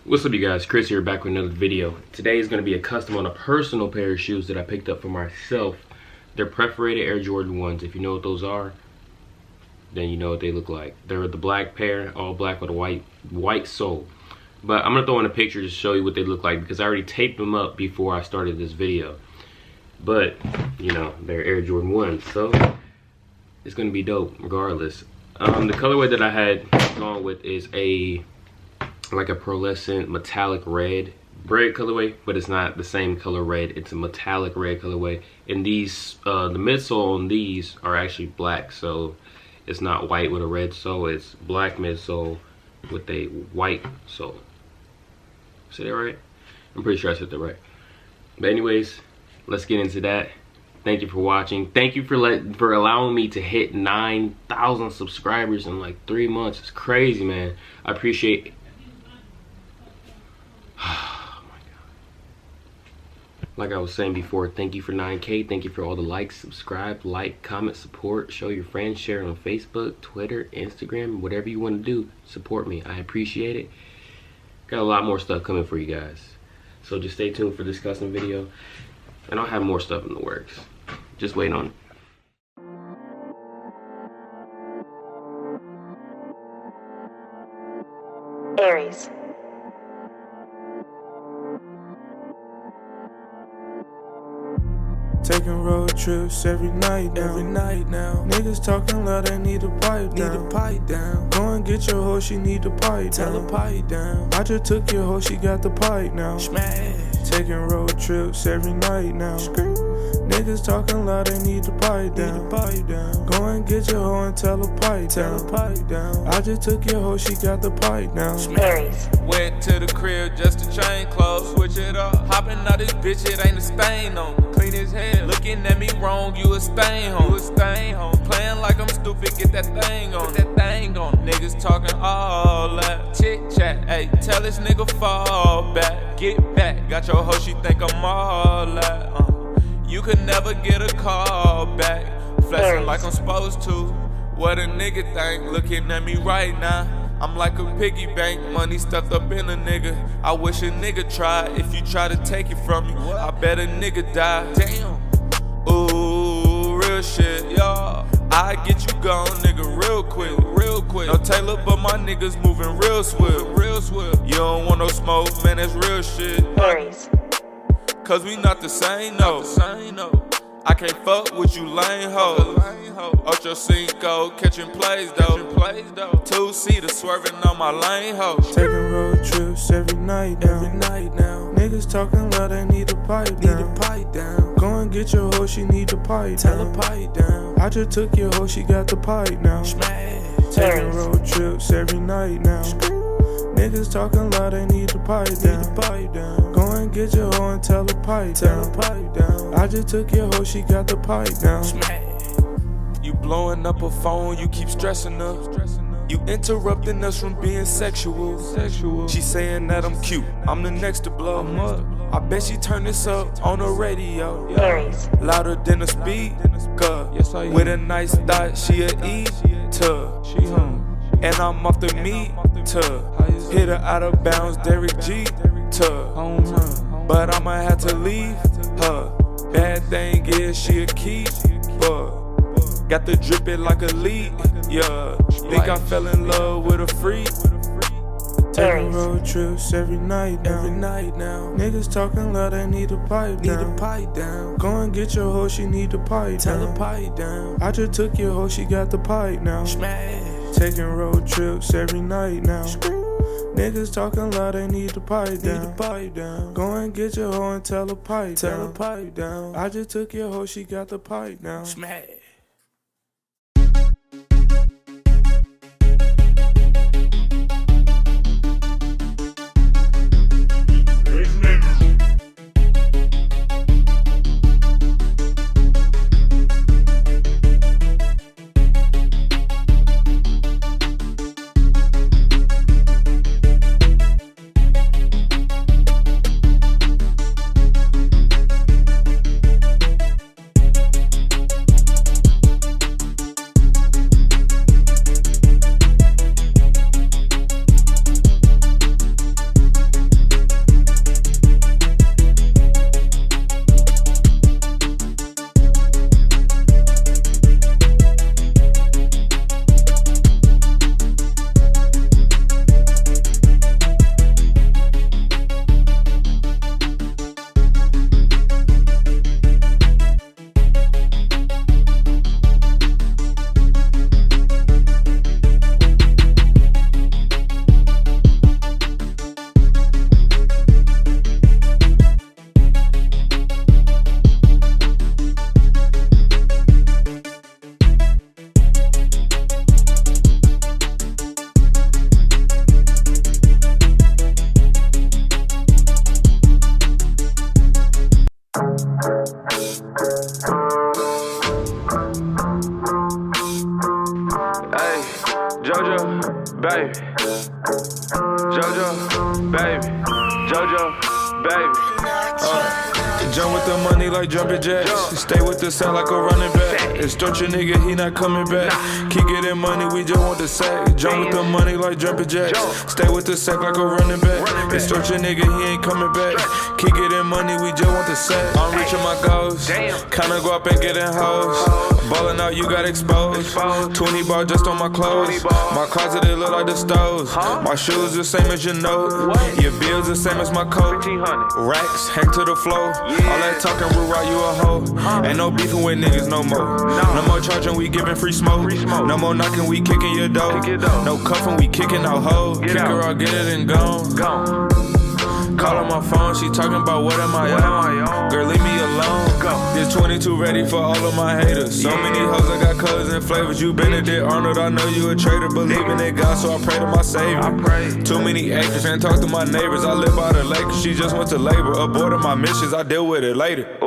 What's up, you guys? Chris here, back with another video. Today is going to be a custom on a personal pair of shoes that I picked up for myself. They're perforated Air Jordan 1s. If you know what those are, then you know what they look like. They're the black pair, all black with a white sole. But I'm going to throw in a picture to show you what they look like because I already taped them up before I started this video. But, you know, they're Air Jordan 1s, so it's going to be dope regardless. The colorway that I had gone with is like a pearlescent metallic red Bred colorway, but it's not the same color red. It's a metallic red colorway. And these the midsole on these are actually black, so it's not white with a red sole. It's black midsole with a white sole. Say that right? I'm pretty sure I said that right. But anyways, let's get into that. Thank you for watching. Thank you for allowing me to hit 9,000 subscribers in like 3 months. It's crazy, man. I appreciate it. Oh my God. Like I was saying before, thank you for 9K. Thank you for all the likes, subscribe, like, comment, support, show your friends, share on Facebook, Twitter, Instagram, whatever you want to do. Support me. I appreciate it. Got a lot more stuff coming for you guys. So just stay tuned for this custom video. And I'll have more stuff in the works. Just wait on it. Aries. Taking road trips every night now. Niggas talking loud, they need a pipe down. Go and get your hoe, she need a pipe down. Tell her pipe down. I just took your hoe, she got the pipe now. Smash. Taking road trips every night now. Niggas talking loud, they need a pipe down. Go and get your hoe and tell her pipe down. I just took your hoe, she got the pipe now. Aries. Went to the crib just to change clothes, switch it up. Hopping out this bitch, it ain't a stain on. Clean as hell. Looking at me wrong, you a stain home. Playing like I'm stupid, get that thing on. Niggas talking all that chit chat. Ayy, tell this nigga fall back. Get back. Got your hoe, she think I'm all that. You could never get a call back. Flexing like I'm supposed to. What a nigga think, looking at me right now. I'm like a piggy bank, money stuffed up in a nigga. I wish a nigga tried. If you try to take it from me, I bet a nigga die. Damn. Ooh, real shit, y'all. I get you gone, nigga, real quick. No Taylor, but my niggas moving real swift. You don't want no smoke, man, that's real shit. Aries. Cause we not the same, no. I can't fuck with you lame hoes. Ocho Cinco, catching plays though. 2-seater swerving on my lane hoes. Taking road trips every night now. Niggas talking loud, they need a pipe down. Go and get your hoe, she need a pipe down. Tell her pipe down. I just took your hoe, she got the pipe now. Taking road trips every night now. Niggas talking loud, they need a pipe down. Go and get your hoe and tell her pipe down. I just took your hoe, she got the pipe down. You blowing up a phone, you keep stressing her. You interrupting us from being sexual. She saying that I'm cute, I'm the next to blow up. I bet she turn this up on the radio. Aries. Louder than a speaker. With a nice thought, she a eater. And I'm off the meter. Hit her out of bounds, Derek Jeter. But I'ma have to leave her. Bad thing is she a keeper. Got the drip it like a lead, yeah. Think I fell in love with a freak. Taking road trips every night now. Niggas talking loud, they need a pipe down. Go and get your hoe, she need a pipe down. Tell her pipe down. I just took your hoe, she got the pipe now. Taking road trips every night now. Niggas talking loud, they need a pipe down. Go and get your hoe and tell her pipe down. I just took your hoe, she got the pipe now. JoJo, baby. JoJo, baby. Jump with the money like jumping jacks. Stay with the sack like a running back. Extort your nigga, he not coming back. Keep getting money, we just want the sack. Jump with the money like jumping jacks. Stay with the sack like a running back. Extort your nigga, he ain't coming back. Keep getting money, we just want the sack. I'm reaching my goals. Kinda go up and get in hoes. Ballin' out, you got exposed. 20 bar just on my clothes. My closet, it look like the stoves. My shoes the same as your note. Your bills the same as my coat. Racks hang to the floor. All that talking will rock you a hoe. Ain't no beefing with niggas no more. No more charging, we giving free smoke. No more knocking, we kicking your door. No cuffing, we kicking out hoes. Kick her out, get it and gone. Call on my phone, she talking about what am I on? Girl, leave me alone. This 22 ready for all of my haters. So many hoes, I got colors and flavors. You Benedict Arnold, I know you a traitor. Believing in God, so I pray to my savior. Too many acres, can't talk to my neighbors. I live by the lake, she just went to labor. Aborted my missions, I deal with it later.